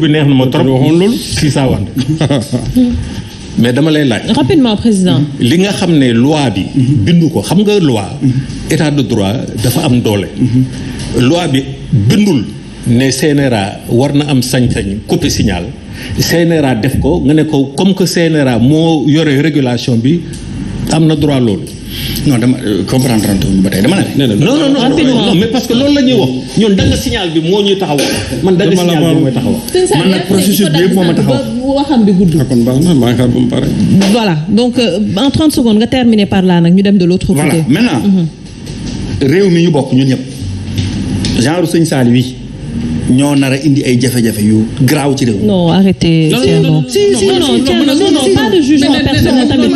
bi neex na ma trop waxoon loolu si saa wànd mais dama lay laaj. rapidement président. li nga xam ne loi bi. bindu ko xam nga loi. état de droit dafa am doole. loi bi bindul ne CNRA war na am sañ-sañ couper signal CNRA def ko nga ne ko comme que CNRA moo yore régulation bi am na droit loolu. non dama comprendre ba tey dama ne. non mais parce que loolu la ñuy wax ñun dagg signal bi moo ñuy taxaw man dagg signal bi mooy taxaw. man nag processus bi yëpp moo ma taxaw. waxam bi gudd. kon baax na maa ngi xaar ba mu pare. voilà donc en 30 secondes nga terminer par là nag ñu dem de l'autre côté. voilà maintenant. réew mi ñu bokk ñun ñëpp. genre sëñ Saliou wi ñoo nar a indi ay jafe-jafe yu graaw ci réew. non arrêtez. non pas de jugement personnel tamit.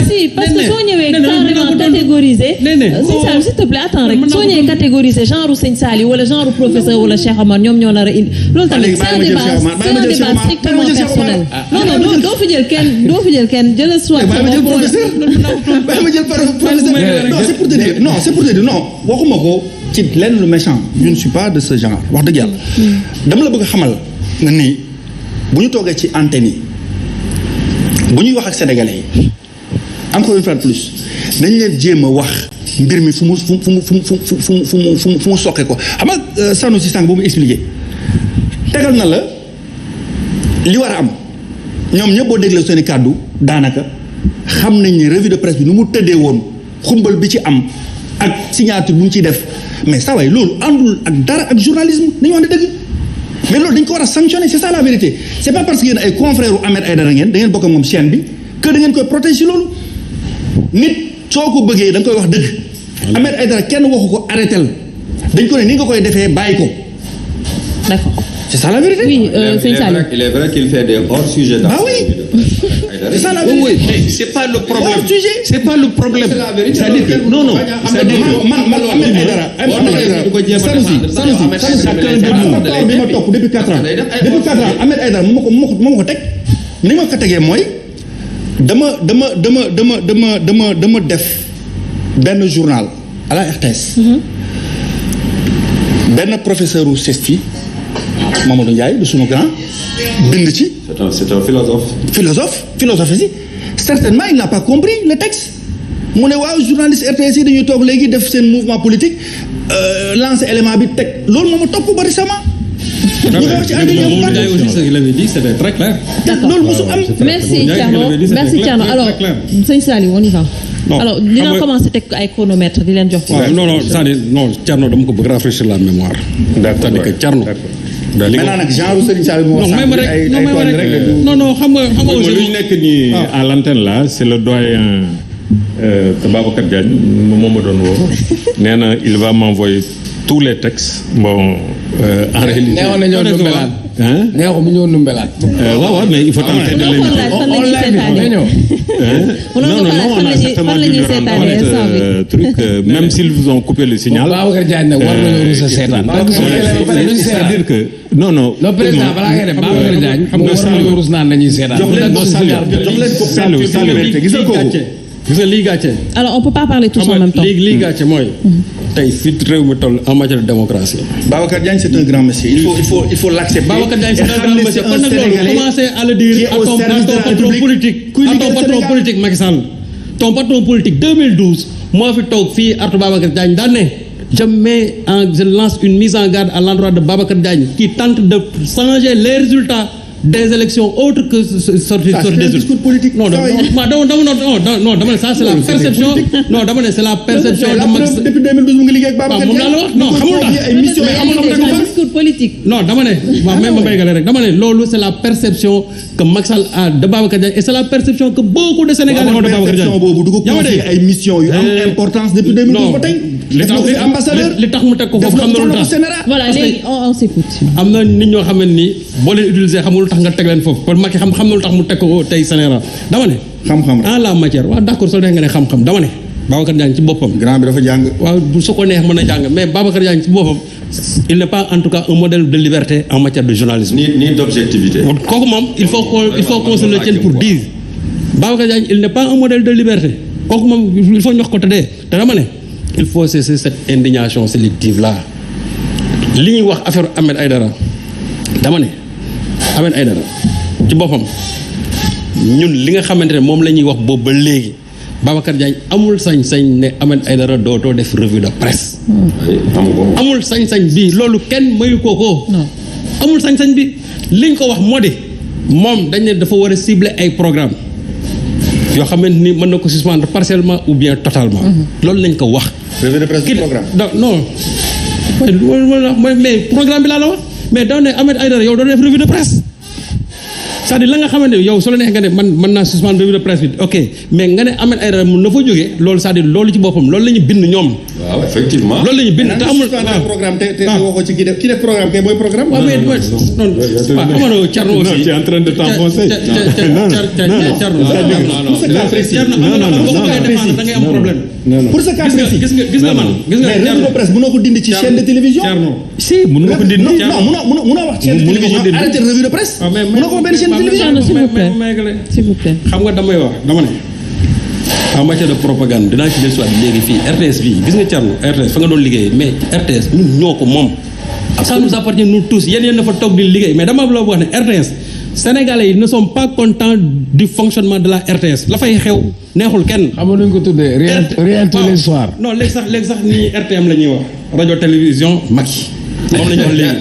si parce que soo ñëwee carrément catégoriser. sëñ Saliou s'il te plaît attends rek soo ñëwee catégoriser genre sëñ Saliou wala genre professeur wala Cheikh Omar ñoom ñoo nar a indi. loolu tamit c'est un débat strictement personnel. non doo fi jël kenn jëlal soit. bàyyi ma jël professeur bàyyi ma jël professeur. non c'est pour te dire non waxuma ko. ci lenn lu méchant je ne suis pas de ce genre wax dëgg yàlla dama la bëgg a xamal nga ni bu ñu toogee ci antenne yi bu ñuy wax ak sénégalais yi encore une fois de plus nañ leen jéem a wax mbir mi fu mu soqe ko xam nga Sanoussi sànq boo mu expliqué tegal na la li war a am ñoom ñëpp boo déglee seen i kàddu daanaka xam nañ ni revue de presse bi nu mu tëddee woon xumbal bi ci am ak signature bu mu ciy def mais saa waay loolu àndul ak dara ak journalisme nañu wax ne dëgg mais loolu dañ ko war a sanctionner c'est ça la vérité c'est pas parce que yéen ay confrères u Ahmed Aïdara ngeen da ngeen bokk ak moom chaîne bi que da ngeen koy protéger ci loolu nit soo ko bëggee da nga koy wax dëgg Ahmed Aïdara kenn waxu ko arrêté la dañ ko ne ni nga koy defee bàyyi ko d'accord c'est ça la vérité. Oui, c'est ça. Il est vrai qu'il fait des hors-sujets. Ah oui. C'est ça la vérité. Oui, mais c'est pas le problème. Hors-sujet. C'est pas le problème. C'est la vérité. C'est-à-dire que non. C'est-à-dire man Ahmed Aïdara. Sanoussi bi ma topp depuis 4 ans. Depuis 4 ans Ahmed Aïdara moo ma ko teg. ni ma ko tegee mooy dama def benn journal à la RTS. benn professeur u CESTI Mamadou Ndiaye de sunu grand bind ci. C'est un philosophe. Philosophe si certainement il n'a pas compris le texte mu ne waaw journaliste RTS yi dañuy toog léegi def seen mouvement politique lancer élément bi teg loolu moo ma topp ba récemment. ñu ko wax ci ànd aussi ce qu'il avait dit c'était très clair. loolu mosu am. merci Thierno alors sëñ Saliou on y va. non alors dina commencer teg ay chronomètre di leen jox. non c'est-à-dire non Thierno dama ko bëgg rafraîchir la mémoire. c'est-à-dire que Thierno. maintenant nag genre Serigne Saliou moo non xam nga aussi lu ñu nekk nii à l'antenne là c'est le doyen Babacar Diagne moom ma doon woo nee na il va m'envoyer tous les textes bon en réalité. neexoon na ñëw Ndoumbelane. neexoon mu ñëw Ndoumbelane. waaw mais il faut tenter de l'inviter. Truc même s'ils vous ont coupé le signal. Babacar Diagne nag war nañoo rus a seetaan. c'est-à-dire que non. le président balaa ngay dem Babacar Diagne xam nga war nañoo rus naan nañuy seetaan. gis nga lii gàcce. alors on peut pas parler tous en même temps. lii gàcce mooy. tey fit réew mi toll en matière de démocratie. Babacar Diagne c'est un grand monsieur. il faut l'accepter. Babacar Diagne c'est un grand monsieur kon nag loolu commencez à le dire à ton patron politique. à ton patron politique Macky Sall. ton patron politique 2012 moo fi toog fii artu Babacar Diagne daan ne je lance une mise en garde à l'endroit de Babacar Diagne qui tente de changer les résultats des élections autres que sortir des discours politique. non dama ne ça c'est la perception. non dama ne c'est la perception de Macky. depuis 2012 mu ngi liggéey ak Babacar Diagne. moom la wax non xamul tax ay mission discours politique. non dama ne waaw même ma béygale rek dama ne loolu c'est la perception que Macky Sall a de Babacar Diagne et c'est la perception que beaucoup de Sénégalais ont de Babacar Diagne. boobu du ko confier ay missions yu am importance depuis 2012 ba tey. li tax mu teg ko foofu xam na lu tax. voilà léegi on s'écoute. am na nit ñoo xam ne ni boo leen utiliser xamul tax nga teg leen foofu kon Macky xam na lu tax mu teg ko tey Sénégal dama ne. xam-xam en la matière waaw d'accord soo dee nga ne xam-xam dama ne. Babacar Diagne ci boppam. grand bi dafa jàng. waaw bu su ko neex mën a jàng mais Babacar Diagne ci boppam il n'est pas en tout cas un modèle de liberté en matière de journalisme. ni d'objectivité. kooku moom il faut qu'on se le tienne pour dire Babacar Diagne il n'est pas un modèle de liberté kooku moom il faut ñu wax ko te dee te dama ne il faut cesser cette indignation sélective là li ñuy wax affaire Ahmed Aïdara dama ne Ahmed Aïdara ci boppam ñun li nga xamante ne moom la ñuy wax boobu ba léegi Babacar Diagne amul sañ-sañ ne Ahmed Aïdara dootoo def revue de presse. amul sañ-sañ bi loolu kenn mayu ko. amul sañ-sañ bi liñ ko wax moo di moom dañ ne dafa war a cibler ay programme yoo xamante ni mën na ko suspendre partiellement ou bien totalement. loolu lañ ko wax. revue de presse programme. non mais programme bi laa la wax mais daw ne Ahmed Aïdara yow doo def revue de presse. c'est-à-dire la nga xamante ne yow su la neex nga ne man mën naa suspendre revue de presse bi ok mais nga ne Ahmed Aïdara mun na fa jógee loolu c'est-à-dire loolu ci boppam loolu la ñu bind ñoom. waaw effectivement. loolu la ñu bind te amul programme te waxoo ci ki def programme kay mooy programme. waaw mais non waaw amoon Thierno aussi. tu es en train de t'enfoncer. da ngay am problème. pour ce cas précis gis nga man gis nga mais revue de presse mënoo ko dindi ci chaîne de télévision. si mënu ma ko dindi. mënoo wax chaîne de télévision arrêté revue de presse. mënoo ko benn chaîne de télévision. s'il vous plaît. xam nga damay wax dama ne en matière de propagande dinaa ci dellusiwaat léegi fii RTS bii gis nga Thierno RTS fa nga doon liggéey mais RTS ñun ñoo ko moom. ça nous appartient nous tous yéen na fa toog di liggéey mais dama la wax ne RTS sénégalais yi ne sont pas contents du fonctionnement de la RTS la fay xew neexul kenn. xam nga nu ñu ko tuddee rien tous les soirs. non léegi sax nii RTM la ñuy wax rajo télévision Macky moom la ñuy wax léegi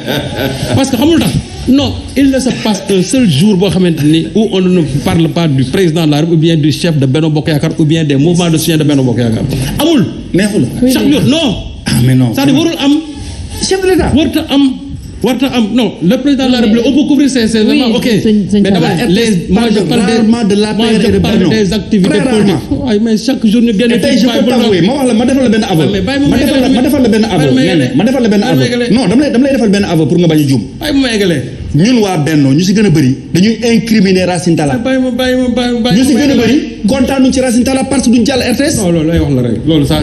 parce que xamul tax. non il ne se passe un seul jour boo xamante ni où on ne parle pas du président de la République ou bien du chef de Benno Bokk Yaakaar ou bien des mouvements de soutien de Benno Bokk Yaakaar amul. neexul chaque jour non. ah mais non c'est-à-dire warul am. chef de l'État warta am non le président de la République on peut couvrir ces événements ok mais dama je parle des activités politiques waaye mais chaque jour ñu génne tey je peux t'avouer ma defal la benn aveu ma defal la benn aveu non dama lay defal benn aveu pour nga bañ a juum bàyyi ma eggalee ñun waa Benno ñu si gën a bëri dañuy incriminer Racine Talla bàyyi ma ñu si gën a bëri kontaanuñ ci Racine Talla parce que duñ jàll RTS non loolu lay wax la rek loolu ça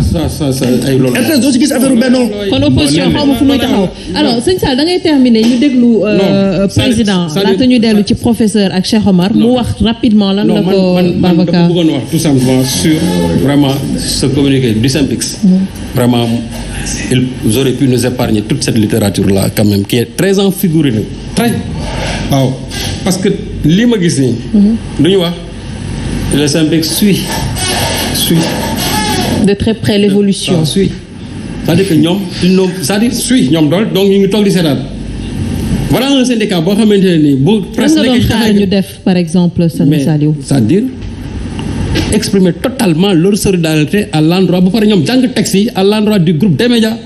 ay loolu RTS doo si gis affaire Benno kon opposition xaw ma fu muy taxaw alors sëñ Sall da ngay terminer ñu déglu président laata ñu dellu ci professeur ak Cheikh Omar mu wax rapidement lan la ko Babacar bëggoon wax tout simplement sur vraiment ce communiqué du SYNPICS vraiment ils auraient pu nous épargner toute cette littérature là quand même qui est très en figurine très waaw parce que lii ma gis nii lu ñu wax le SYNPICS suit de très près l'évolution suit c'est-à-dire que ñoom c'est-à-dire suit ñoom donc ñu ngi toog di seetaan voilà un syndicat boo xamante ne nii bu presque nga doon xaar ñu def par exemple Saliou c'est-à-dire exprimer totalement leur solidarité à l'endroit ba pare ñoom jàng texte yi à l'endroit du groupe des médias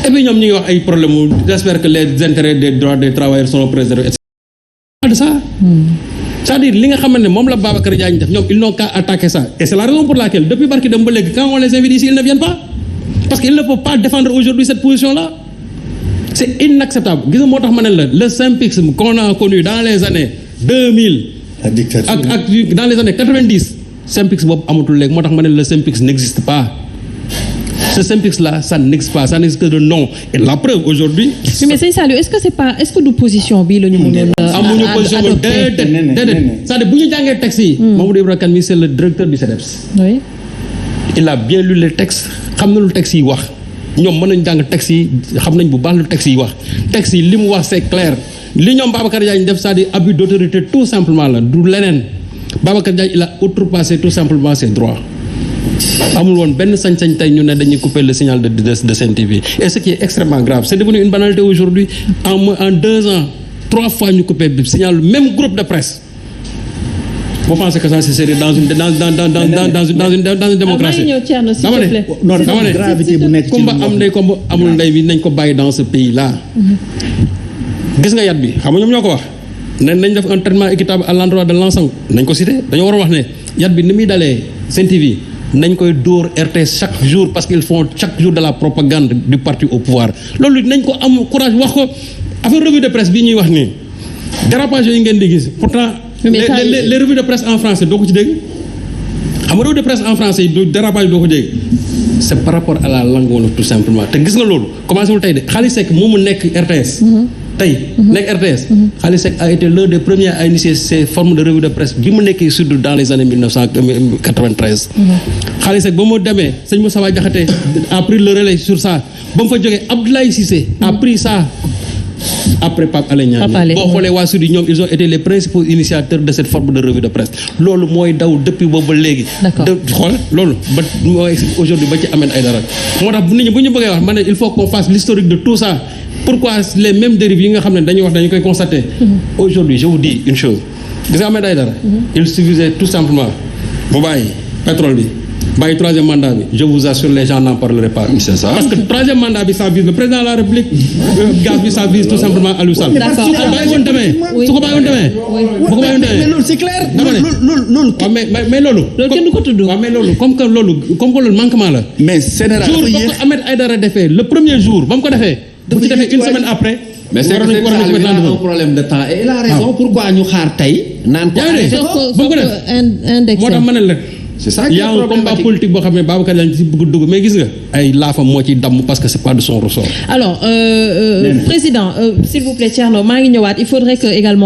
et puis ñoom ñu ngi wax ay problème mu j'espère que les intérêts des droits des travailleurs seront préservés et cetera de ça c'est-à-dire li nga xamante ne moom la Babacar Diagne def ñoom ils n'ont qu'à attaquer ça et c'est la raison pour laquelle depuis barki dem ba léegi quand on les invite ici ils ne viennent pas parce qu'ils ne peuvent pas défendre aujourd'hui cette position-là c'est inacceptable gis nga moo tax ma ne la le SYNPICS qu'on a connu dans les années 2000 la dictature ak dans les années 90 SYNPICS boobu amatul léegi moo tax ma ne le SYNPICS n'existe pas ce SYNPICS là ça n'existe pas ça n'existe que de nom et la preuve aujourd'hui mais sëñ Saliou est-ce que du position bii la ñu mënoon amuñu position déedéet c'est-à-dire bu ñu jàngee textes yi Mamadou Ibra Kane mi c'est le directeur du CDEPS oui il a bien lu les textes xam na lu textes yi wax ñoom mën nañ jàng textes yi xam nañ bu baax lu textes yi wax textes yi li mu wax c'est clair li ñoom Babacar Diagne def c'est-à-dire abus d'autorité tout simplement la du leneen Babacar Diagne il a outrepassé tout simplement ses droits amul woon benn sañ-sañ tey ñu ne dañuy couper le signal de Sen TV et ce qui est extrêmement grave c'est devenu une banalité aujourd'hui en 2 ans 3 fois ñu couper le signal même groupe de presse. Vous pensez que ça c'est sérieux dans une démocratie dama ne gravité bu nekk kumba am ndey kumba amul ndey bi nañ ko bàyyi dans ce pays là gis nga yat bi xam nga ñoom ñoo ko wax ne nañ def un traitement équitable à l'endroit de l'ensemble nañ ko cité dañoo war a wax ne yat bi ni muy dalee Sen TV nañ koy dóor RTS chaque jour parce qu'ils font chaque jour de la propagande du parti au pouvoir loolu nañ ko am courage wax ko affaire revue de presse bii ñuy wax nii dérapage yi ngeen di gis pourtant les revues de presse en français doo ko ci dégg xam nga revue de presse en français yi dérapage doo ko dégg c'est par rapport à la langue wala tout simplement te gis nga loolu commencé wul tey de Khali Seck moomu nekk RTS tey nekk RTS Khali Seck a été l'un des premiers à initier ces formes de revue de presse bi mu nekkee sud dans les années 1993 Khali Seck ba mu demee sëñ Moustapha Diakhaté a pris le relais sur ça ba mu fa jógee Abdoulaye Cissé a pris ça après Pape Alé Niang boo xoolee waa Sud ñoom ils ont été les principaux initiateurs de cette forme de revue de presse loolu mooy daw depuis boobu ba léegi xool loolu ba mooy aujourd'hui ba ci Ahmed Aïdara moo tax nit ñi bu ñu bëggee wax ma ne il faut qu'on fasse l'historique de tout ça pourquoi les mêmes dérives yi nga xam ne dañuy wax dañu koy constater aujourd'hui je vous dis une chose gis nga Ahmed Aïdara il suffisait tout simplement bu bàyyi pétrole bi bàyyi troisième mandat bi je vous assure les gens n'en parleraient pas. C'est ça. Parce que troisième mandat bi ça vise le président de la République gaz bi ça vise tout simplement Aliou Sall. D'accord. su ko bàyyi woon demee su ko bàyyi woon demee. bu ko bàyyi woon demee mais loolu c'est clair. loolu mais loolu. loolu kenn du ko tudd. waaw mais loolu comme que loolu manquement la. mais général jour ba ko Ahmed Aïdara defee le premier jour ba mu ko defee. bu ci defee une semaine après. mais c'est que il a un problème de temps et il a raison pourquoi ñu xaar tey. naan ko arrêté ko ba mu ko def moo tax ma ne la. c'est ça y a un combat politique boo xam ne Babacar yaa ngi ci bëgg dugg mais gis nga ay laafam moo ciy damm parce que c'est pas de son ressort. Alors président s'il vous plaît Thierno maa ngi ñëwaat il faudrait que également